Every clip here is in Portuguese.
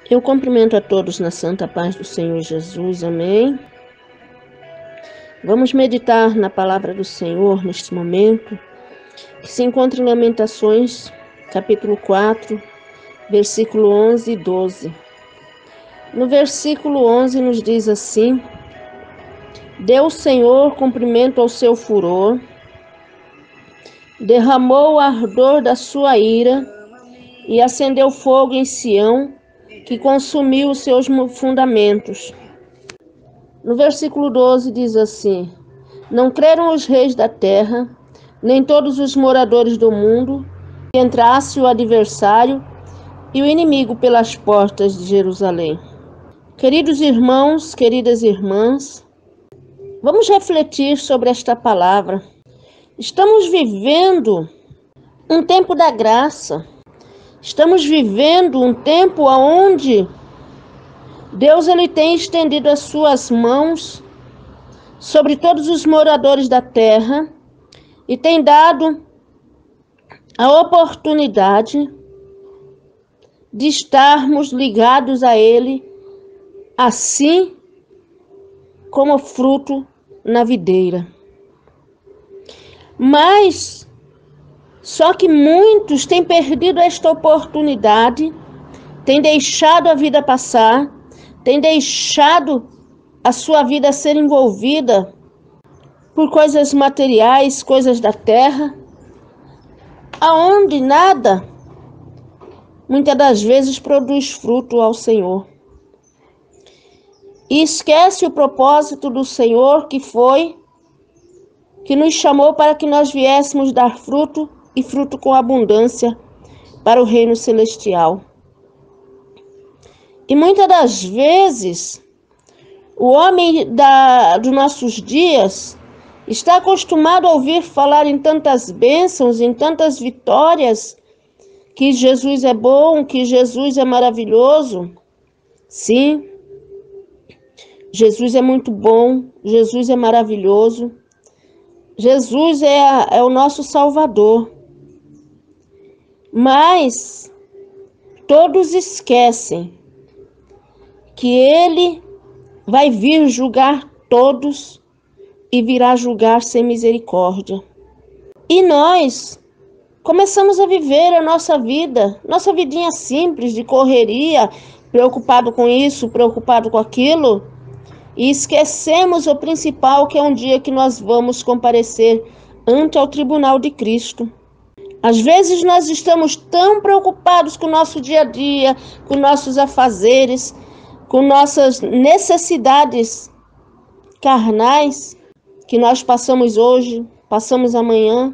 Eu cumprimento a todos na santa paz do Senhor Jesus, amém. Vamos meditar na palavra do Senhor neste momento, que se encontra em Lamentações, capítulo 4, versículo 11 e 12. No versículo 11 nos diz assim: Deu o Senhor cumprimento ao seu furor, derramou o ardor da sua ira e acendeu fogo em Sião, que consumiu os seus fundamentos. No versículo 12 diz assim: Não creram os reis da terra, nem todos os moradores do mundo, que entrasse o adversário e o inimigo pelas portas de Jerusalém. Queridos irmãos, queridas irmãs, vamos refletir sobre esta palavra. Estamos vivendo um tempo da graça. Estamos vivendo um tempo onde Deus ele tem estendido as suas mãos sobre todos os moradores da terra e tem dado a oportunidade de estarmos ligados a Ele, assim como fruto na videira. Mas só que muitos têm perdido esta oportunidade, têm deixado a vida passar, têm deixado a sua vida ser envolvida por coisas materiais, coisas da terra, aonde nada, muitas das vezes, produz fruto ao Senhor. E esquece o propósito do Senhor que nos chamou para que nós viéssemos dar fruto e fruto com abundância para o reino celestial. E muitas das vezes, o homem dos nossos dias está acostumado a ouvir falar em tantas bênçãos, em tantas vitórias, que Jesus é bom, que Jesus é maravilhoso. Sim, Jesus é muito bom, Jesus é maravilhoso. Jesus é o nosso Salvador. Mas todos esquecem que Ele vai vir julgar todos e virá julgar sem misericórdia. E nós começamos a viver a nossa vida, nossa vidinha simples de correria, preocupado com isso, preocupado com aquilo, e esquecemos o principal, que é um dia que nós vamos comparecer ante ao tribunal de Cristo. Às vezes nós estamos tão preocupados com o nosso dia a dia, com nossos afazeres, com nossas necessidades carnais, que nós passamos hoje, passamos amanhã,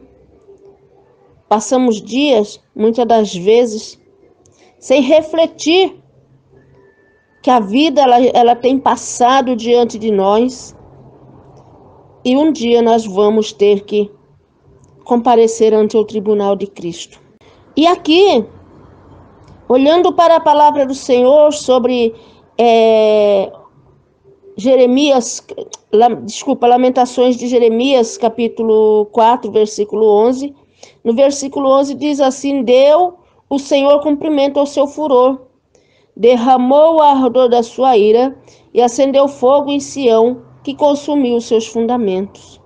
passamos dias, muitas das vezes, sem refletir que a vida ela tem passado diante de nós e um dia nós vamos ter que comparecer ante o tribunal de Cristo. E aqui, olhando para a palavra do Senhor sobre Lamentações de Jeremias, capítulo 4, versículo 11. No versículo 11 diz assim: Deu o Senhor cumprimento ao seu furor, derramou o ardor da sua ira e acendeu fogo em Sião, que consumiu os seus fundamentos.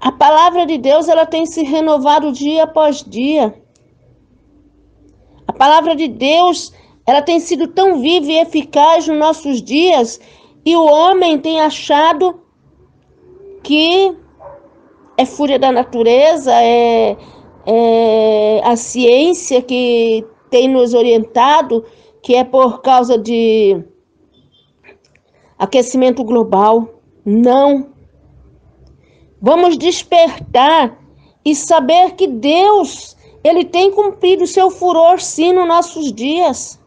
A palavra de Deus ela tem se renovado dia após dia. A palavra de Deus ela tem sido tão viva e eficaz nos nossos dias, e o homem tem achado que é fúria da natureza, é a ciência que tem nos orientado, que é por causa de aquecimento global. Não. Vamos despertar e saber que Deus, Ele tem cumprido o seu furor sim nos nossos dias.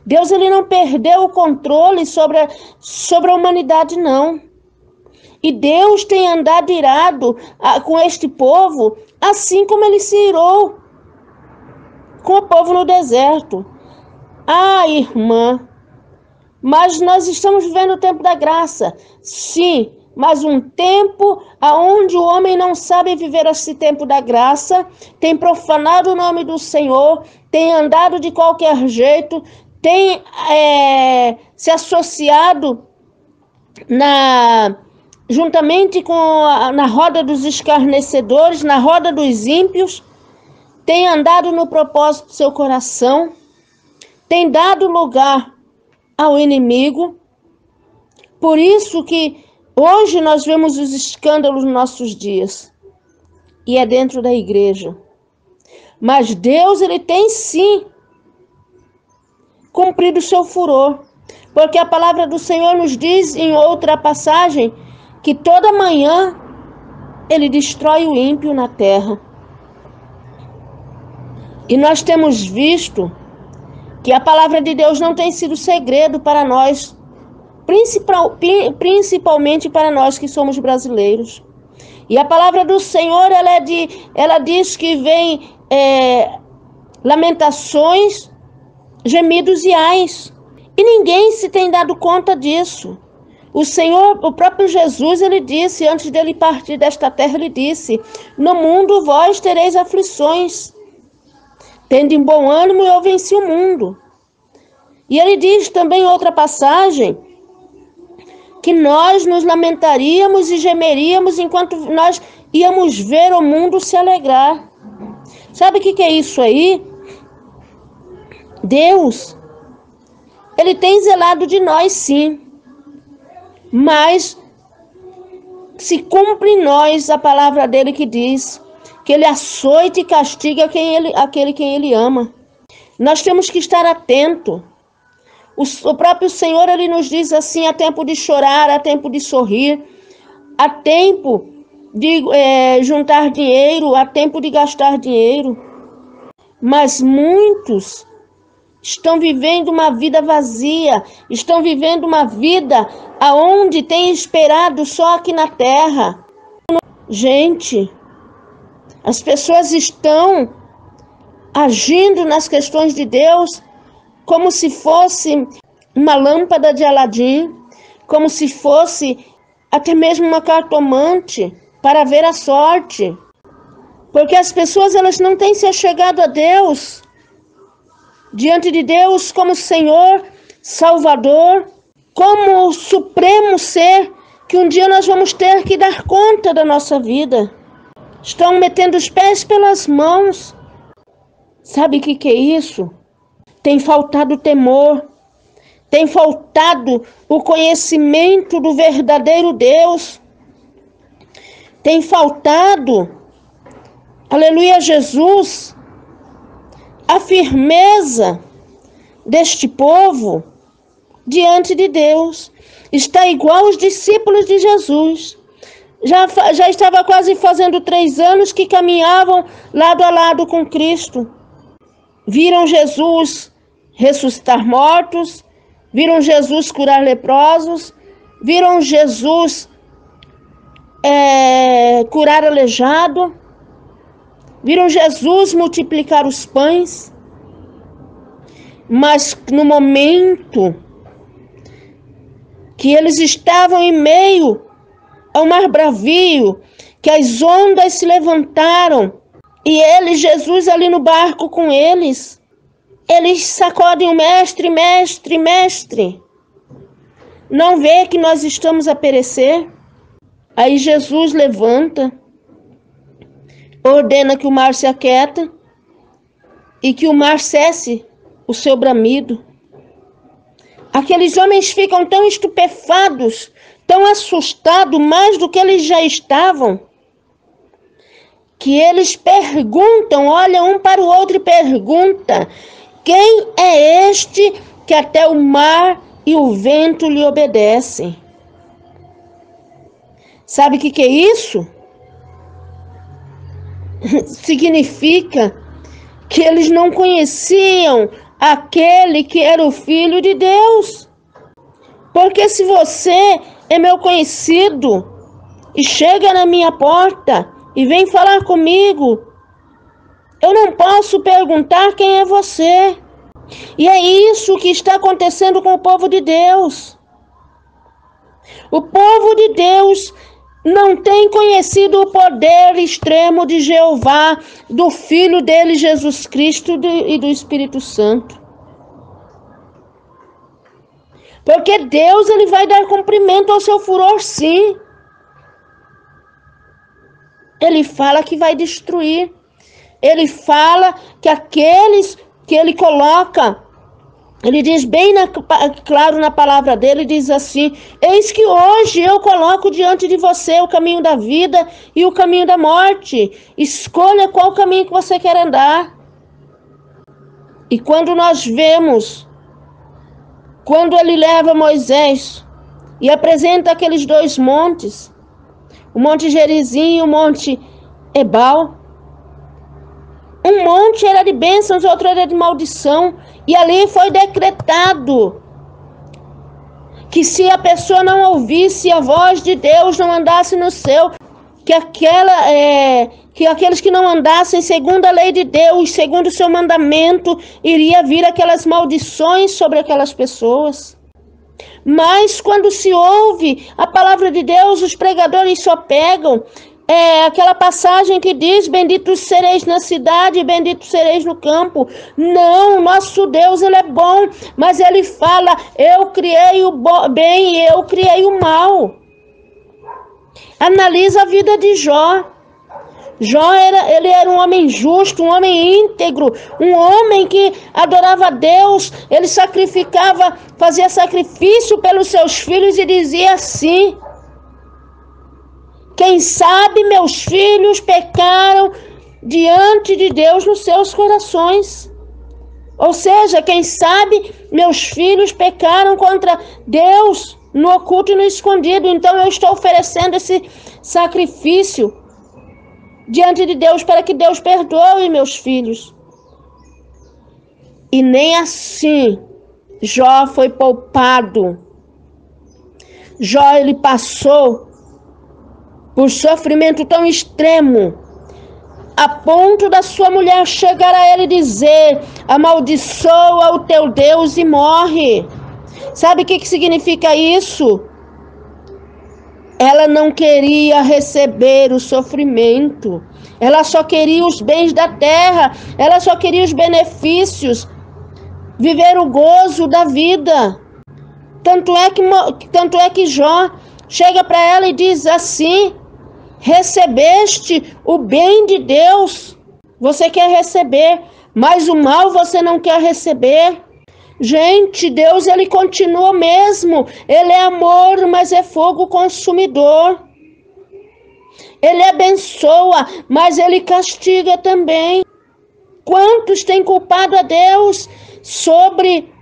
Deus ele não perdeu o controle sobre a humanidade, não. E Deus tem andado irado com este povo, assim como Ele se irou com o povo no deserto. Ah, irmã, mas nós estamos vivendo o tempo da graça. Sim, mas um tempo onde o homem não sabe viver esse tempo da graça, tem profanado o nome do Senhor, tem andado de qualquer jeito, tem se associado juntamente na roda dos escarnecedores, na roda dos ímpios, tem andado no propósito do seu coração, tem dado lugar ao inimigo. Por isso que hoje nós vemos os escândalos nos nossos dias, e é dentro da igreja. Mas Deus, ele tem sim cumprido o seu furor, porque a palavra do Senhor nos diz em outra passagem que toda manhã ele destrói o ímpio na terra. E nós temos visto que a palavra de Deus não tem sido segredo para nós, principalmente para nós que somos brasileiros. E a palavra do Senhor, ela diz que vem lamentações, gemidos e ais. E ninguém se tem dado conta disso. O Senhor, o próprio Jesus, ele disse, antes dele partir desta terra, ele disse: no mundo vós tereis aflições, tendo em bom ânimo, eu venci o mundo. E ele diz também em outra passagem que nós nos lamentaríamos e gemeríamos enquanto nós íamos ver o mundo se alegrar. Sabe o que é isso aí? Deus, ele tem zelado de nós, sim, mas se cumpre em nós a palavra dele que diz que ele açoita e castiga aquele quem ele ama. Nós temos que estar atentos. O próprio Senhor, ele nos diz assim: há tempo de chorar, há tempo de sorrir, há tempo de juntar dinheiro, há tempo de gastar dinheiro. Mas muitos estão vivendo uma vida vazia, estão vivendo uma vida aonde tem esperado só aqui na terra. Gente, as pessoas estão agindo nas questões de Deus como se fosse uma lâmpada de Aladim, como se fosse até mesmo uma cartomante para ver a sorte. Porque as pessoas, elas não têm se achegado a Deus, diante de Deus como Senhor, Salvador, como o supremo ser que um dia nós vamos ter que dar conta da nossa vida. Estão metendo os pés pelas mãos. Sabe o que é isso? Tem faltado temor, tem faltado o conhecimento do verdadeiro Deus, tem faltado, aleluia, Jesus, a firmeza deste povo diante de Deus. Está igual os discípulos de Jesus. Já estava quase fazendo 3 anos que caminhavam lado a lado com Cristo. Viram Jesus ressuscitar mortos, viram Jesus curar leprosos, viram Jesus curar aleijado, viram Jesus multiplicar os pães. Mas no momento que eles estavam em meio ao mar bravio, que as ondas se levantaram, e Jesus ali no barco com eles sacodem o mestre, mestre, mestre. Não vê que nós estamos a perecer? Aí Jesus levanta, ordena que o mar se aquieta e que o mar cesse o seu bramido. Aqueles homens ficam tão estupefados, tão assustados, mais do que eles já estavam, que eles perguntam, olham um para o outro e perguntam: quem é este que até o mar e o vento lhe obedecem? Sabe o que é isso? Significa que eles não conheciam aquele que era o Filho de Deus. Porque se você é meu conhecido e chega na minha porta e vem falar comigo, eu não posso perguntar quem é você. E é isso que está acontecendo com o povo de Deus. O povo de Deus não tem conhecido o poder extremo de Jeová, do Filho dele, Jesus Cristo, e do Espírito Santo. Porque Deus, ele vai dar cumprimento ao seu furor, sim. Ele fala que vai destruir. Ele fala que aqueles que ele coloca, ele diz bem claro na palavra dele, diz assim: eis que hoje eu coloco diante de você o caminho da vida e o caminho da morte. Escolha qual caminho que você quer andar. E quando nós vemos, quando ele leva Moisés e apresenta aqueles dois montes, o Monte Gerizim e o Monte Ebal, um monte era de bênçãos, outro era de maldição. E ali foi decretado que se a pessoa não ouvisse a voz de Deus, não andasse no céu, que aqueles que não andassem segundo a lei de Deus, segundo o seu mandamento, iria vir aquelas maldições sobre aquelas pessoas. Mas quando se ouve a palavra de Deus, os pregadores só pegam aquela passagem que diz: benditos sereis na cidade, benditos sereis no campo. Não, nosso Deus, ele é bom, mas ele fala: eu criei o bem e eu criei o mal. Analisa a vida de Jó. Jó ele era um homem justo, um homem íntegro, um homem que adorava a Deus. Ele sacrificava, fazia sacrifício pelos seus filhos e dizia assim: quem sabe meus filhos pecaram diante de Deus nos seus corações. Ou seja, quem sabe meus filhos pecaram contra Deus no oculto e no escondido. Então eu estou oferecendo esse sacrifício diante de Deus para que Deus perdoe meus filhos. E nem assim Jó foi poupado. Jó, ele passou por sofrimento tão extremo, a ponto da sua mulher chegar a ele e dizer: amaldiçoa o teu Deus e morre. Sabe o que significa isso? Ela não queria receber o sofrimento, ela só queria os bens da terra, ela só queria os benefícios, viver o gozo da vida. Tanto é que Jó chega para ela e diz assim: recebeste o bem de Deus, você quer receber, mas o mal você não quer receber. Gente, Deus, ele continua mesmo. Ele é amor, mas é fogo consumidor. Ele abençoa, mas ele castiga também. Quantos têm culpado a Deus sobre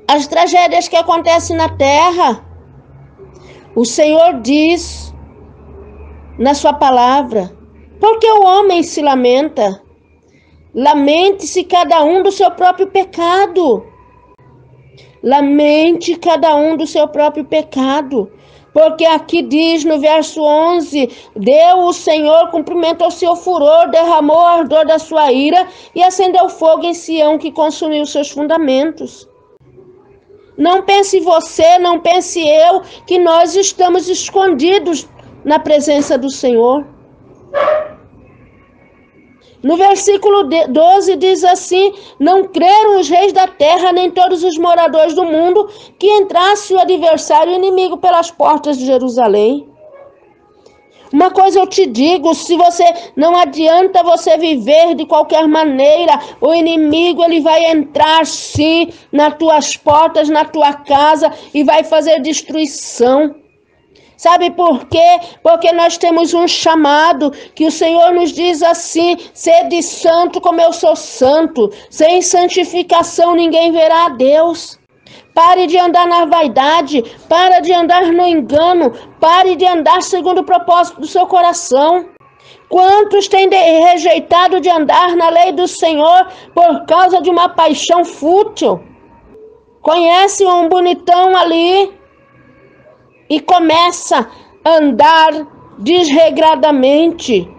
as tragédias que acontecem na terra? O Senhor diz na sua palavra: porque o homem se lamenta? Lamente-se cada um do seu próprio pecado. Lamente cada um do seu próprio pecado. Porque aqui diz no verso 11: deu o Senhor cumprimento ao seu furor, derramou o ardor da sua ira e acendeu fogo em Sião, que consumiu seus fundamentos. Não pense você, não pense eu, que nós estamos escondidos na presença do Senhor. No versículo 12 diz assim: não creram os reis da terra, nem todos os moradores do mundo, que entrasse o adversário e o inimigo pelas portas de Jerusalém. Uma coisa eu te digo: se você não adianta você viver de qualquer maneira, o inimigo ele vai entrar sim nas tuas portas, na tua casa, e vai fazer destruição. Sabe por quê? Porque nós temos um chamado que o Senhor nos diz assim: sede santo como eu sou santo. Sem santificação ninguém verá a Deus. Pare de andar na vaidade, pare de andar no engano, pare de andar segundo o propósito do seu coração. Quantos têm rejeitado de andar na lei do Senhor por causa de uma paixão fútil? Conhece um bonitão ali e começa a andar desregradamente,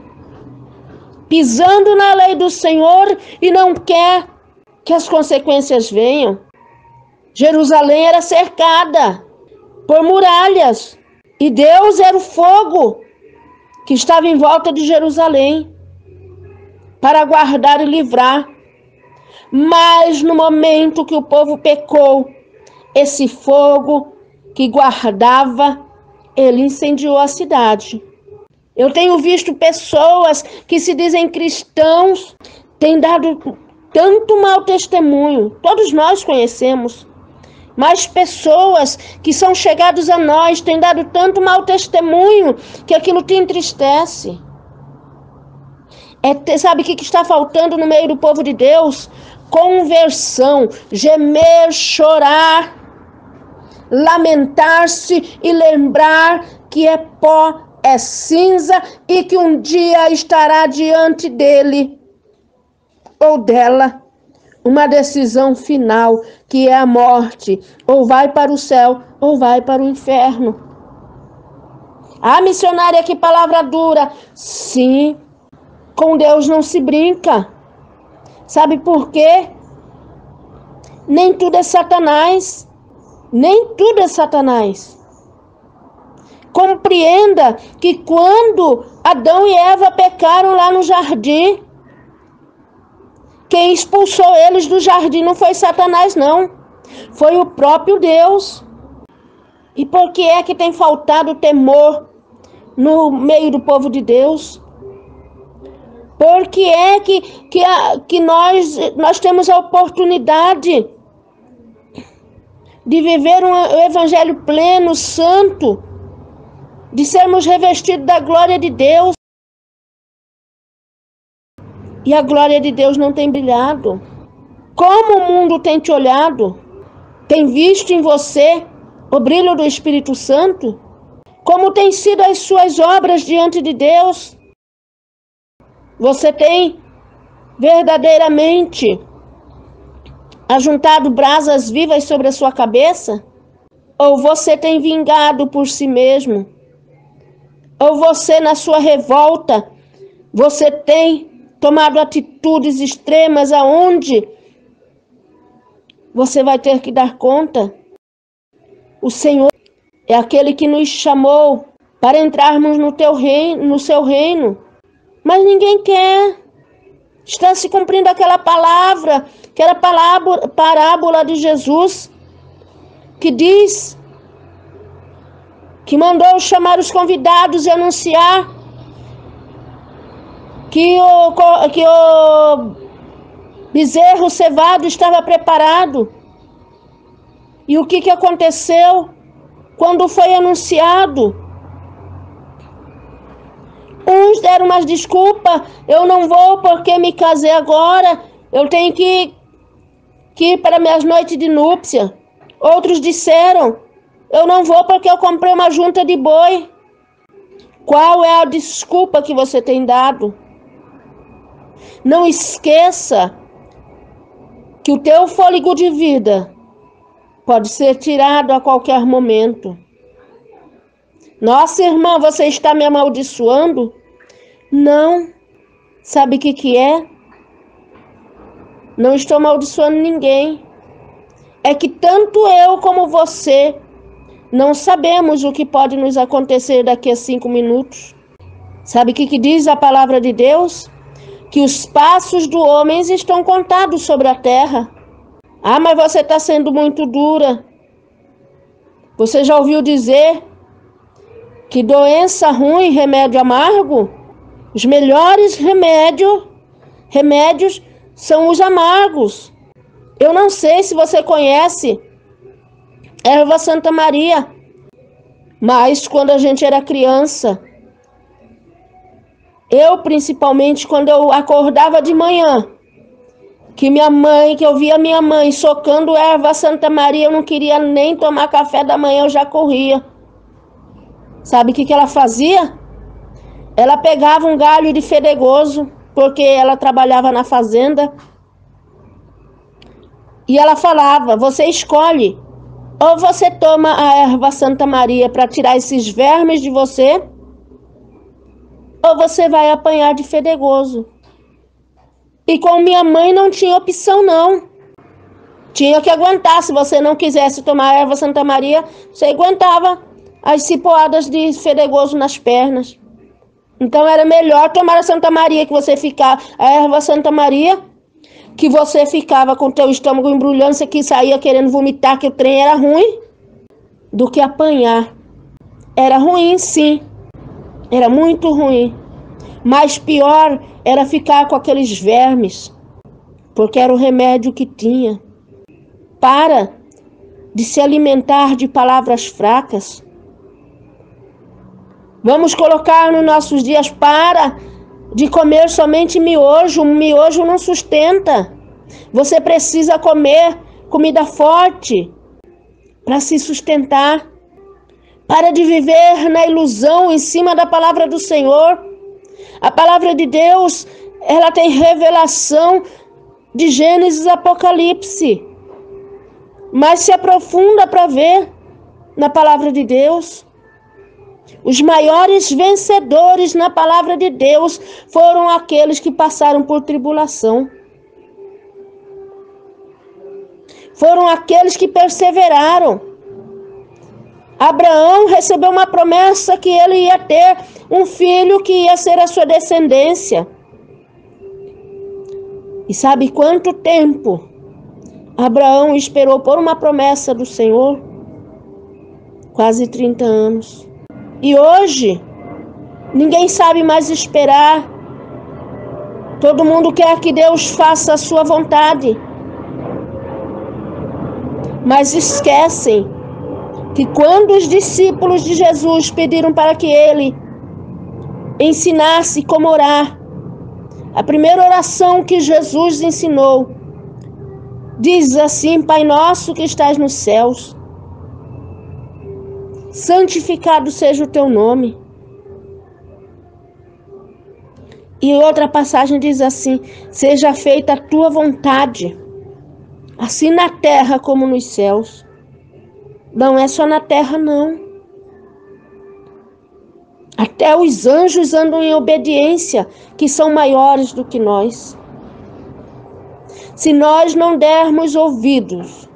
pisando na lei do Senhor, e não quer que as consequências venham. Jerusalém era cercada por muralhas e Deus era o fogo que estava em volta de Jerusalém para guardar e livrar. Mas no momento que o povo pecou, esse fogo que guardava, ele incendiou a cidade. Eu tenho visto pessoas que se dizem cristãos, têm dado tanto mau testemunho. Todos nós conhecemos. Mas pessoas que são chegados a nós têm dado tanto mau testemunho que aquilo te entristece. Sabe o que está faltando no meio do povo de Deus? Conversão, gemer, chorar, lamentar-se e lembrar que é pó, é cinza e que um dia estará diante dele ou dela uma decisão final, que é a morte. Ou vai para o céu ou vai para o inferno. Ah, missionária, que palavra dura. Sim, com Deus não se brinca. Sabe por quê? Nem tudo é Satanás. Nem tudo é Satanás. Compreenda que quando Adão e Eva pecaram lá no jardim, quem expulsou eles do jardim não foi Satanás, não. Foi o próprio Deus. E por que é que tem faltado temor no meio do povo de Deus? Por que é que nós temos a oportunidade de viver um evangelho pleno, santo, de sermos revestidos da glória de Deus? E a glória de Deus não tem brilhado. Como o mundo tem te olhado? Tem visto em você o brilho do Espírito Santo? Como têm sido as suas obras diante de Deus? Você tem verdadeiramente ajuntado brasas vivas sobre a sua cabeça? Ou você tem vingado por si mesmo? Ou você, na sua revolta, você tem tomado atitudes extremas aonde você vai ter que dar conta? O Senhor é aquele que nos chamou para entrarmos no seu reino. Mas ninguém quer. Está se cumprindo aquela parábola de Jesus, que diz que mandou chamar os convidados e anunciar que o bezerro cevado estava preparado. E o que aconteceu quando foi anunciado? Uns deram umas desculpas, eu não vou porque me casei agora, eu tenho que ir para minhas noites de núpcia. Outros disseram, eu não vou porque eu comprei uma junta de boi. Qual é a desculpa que você tem dado? Não esqueça que o teu fôlego de vida pode ser tirado a qualquer momento. Nossa, irmã, você está me amaldiçoando? Não. Sabe o que é? Não estou amaldiçoando ninguém. É que tanto eu como você não sabemos o que pode nos acontecer daqui a 5 minutos. Sabe o que diz a palavra de Deus? Que os passos do homem estão contados sobre a terra. Ah, mas você está sendo muito dura. Você já ouviu dizer que doença ruim, remédio amargo? Os melhores remédios são os amargos. Eu não sei se você conhece erva Santa Maria, mas quando a gente era criança, eu principalmente quando eu acordava de manhã, que eu via minha mãe socando erva Santa Maria, eu não queria nem tomar café da manhã, eu já corria. Sabe o que ela fazia? Ela pegava um galho de fedegoso, porque ela trabalhava na fazenda, e ela falava, você escolhe, ou você toma a erva Santa Maria para tirar esses vermes de você, ou você vai apanhar de fedegoso. E com minha mãe não tinha opção, não. Tinha que aguentar. Se você não quisesse tomar a erva Santa Maria, você aguentava as cipoadas de fedegoso nas pernas. Então era melhor tomar a Santa Maria, que você ficar a erva Santa Maria, que você ficava com o teu estômago embrulhando, você que saía querendo vomitar, que o trem era ruim, do que apanhar. Era ruim, sim. Era muito ruim. Mas pior era ficar com aqueles vermes, porque era o remédio que tinha. Para de se alimentar de palavras fracas. Vamos colocar nos nossos dias, para de comer somente miojo. Miojo não sustenta. Você precisa comer comida forte para se sustentar. Para de viver na ilusão em cima da palavra do Senhor. A palavra de Deus, ela tem revelação de Gênesis e Apocalipse. Mas se aprofunda para ver na palavra de Deus. Os maiores vencedores na palavra de Deus foram aqueles que passaram por tribulação. Foram aqueles que perseveraram. Abraão recebeu uma promessa que ele ia ter um filho que ia ser a sua descendência. E sabe quanto tempo Abraão esperou por uma promessa do Senhor? Quase 30 anos. E hoje, ninguém sabe mais esperar. Todo mundo quer que Deus faça a sua vontade. Mas esquecem que quando os discípulos de Jesus pediram para que ele ensinasse como orar, a primeira oração que Jesus ensinou diz assim: Pai nosso que estás nos céus, santificado seja o teu nome. E outra passagem diz assim: seja feita a tua vontade, assim na terra como nos céus. Não é só na terra, não. Até os anjos andam em obediência, que são maiores do que nós. Se nós não dermos ouvidos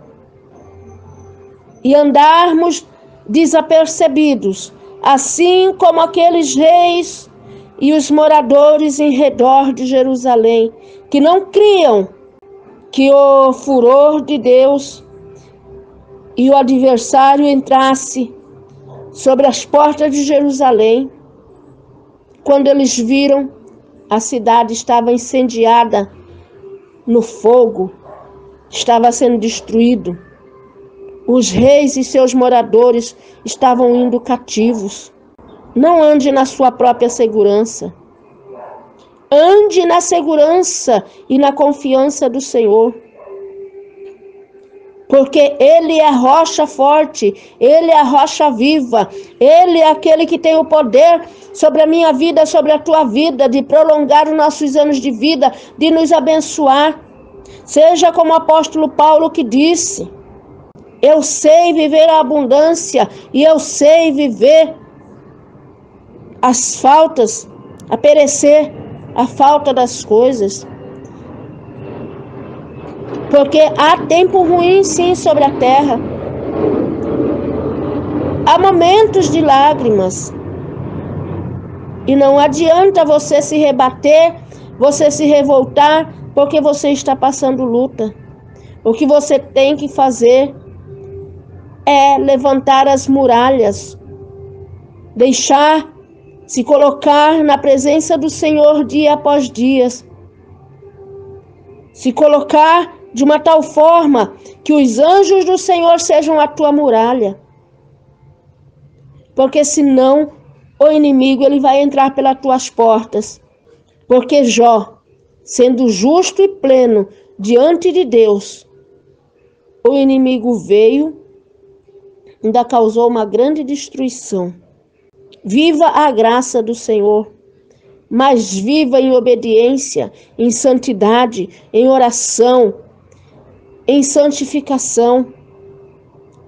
e andarmos desapercebidos, assim como aqueles reis e os moradores em redor de Jerusalém, que não criam que o furor de Deus e o adversário entrasse sobre as portas de Jerusalém, quando eles viram a cidade estava incendiada no fogo, estava sendo destruído. Os reis e seus moradores estavam indo cativos. Não ande na sua própria segurança. Ande na segurança e na confiança do Senhor. Porque Ele é a rocha forte, Ele é a rocha viva, Ele é aquele que tem o poder sobre a minha vida, sobre a tua vida, de prolongar os nossos anos de vida, de nos abençoar. Seja como o apóstolo Paulo que disse: eu sei viver a abundância e eu sei viver as faltas, a perecer a falta das coisas. Porque há tempo ruim, sim, sobre a terra. Há momentos de lágrimas. E não adianta você se rebater, você se revoltar, porque você está passando luta. O que você tem que fazer é levantar as muralhas, deixar se colocar na presença do Senhor dia após dia, se colocar de uma tal forma que os anjos do Senhor sejam a tua muralha. Porque senão o inimigo ele vai entrar pelas tuas portas. Porque Jó, sendo justo e pleno diante de Deus, o inimigo veio, ainda causou uma grande destruição. Viva a graça do Senhor, mas viva em obediência, em santidade, em oração, em santificação.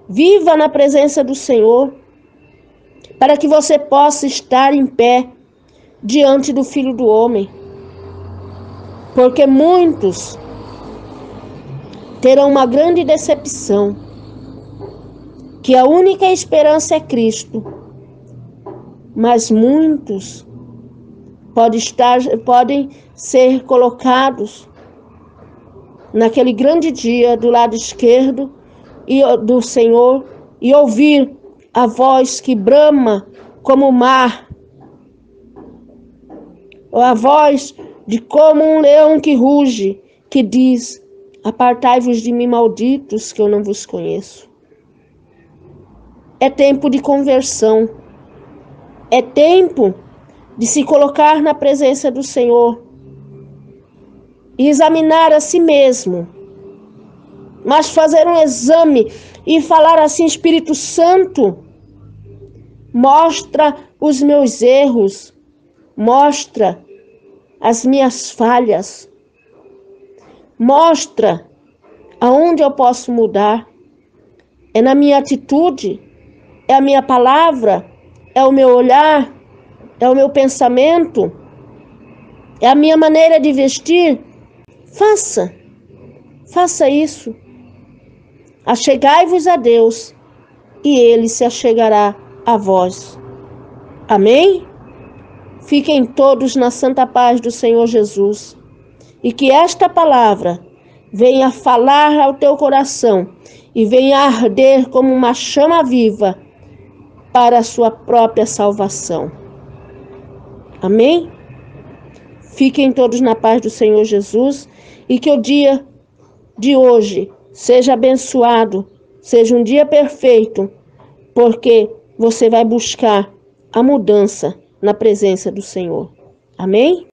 Viva na presença do Senhor, para que você possa estar em pé diante do Filho do Homem. Porque muitos terão uma grande decepção, que a única esperança é Cristo. Mas muitos podem ser colocados naquele grande dia do lado esquerdo do Senhor e ouvir a voz que brama como o mar, ou a voz de como um leão que ruge, que diz: apartai-vos de mim, malditos, que eu não vos conheço. É tempo de conversão. É tempo de se colocar na presença do Senhor e examinar a si mesmo, mas fazer um exame e falar assim: Espírito Santo, mostra os meus erros, mostra as minhas falhas, mostra aonde eu posso mudar. É na minha atitude, é a minha palavra, é o meu olhar, é o meu pensamento, é a minha maneira de vestir. Faça isso. Achegai-vos a Deus e Ele se achegará a vós. Amém? Fiquem todos na santa paz do Senhor Jesus e que esta palavra venha falar ao teu coração e venha arder como uma chama viva para a sua própria salvação. Amém? Fiquem todos na paz do Senhor Jesus e que o dia de hoje seja abençoado, seja um dia perfeito, porque você vai buscar a mudança na presença do Senhor. Amém?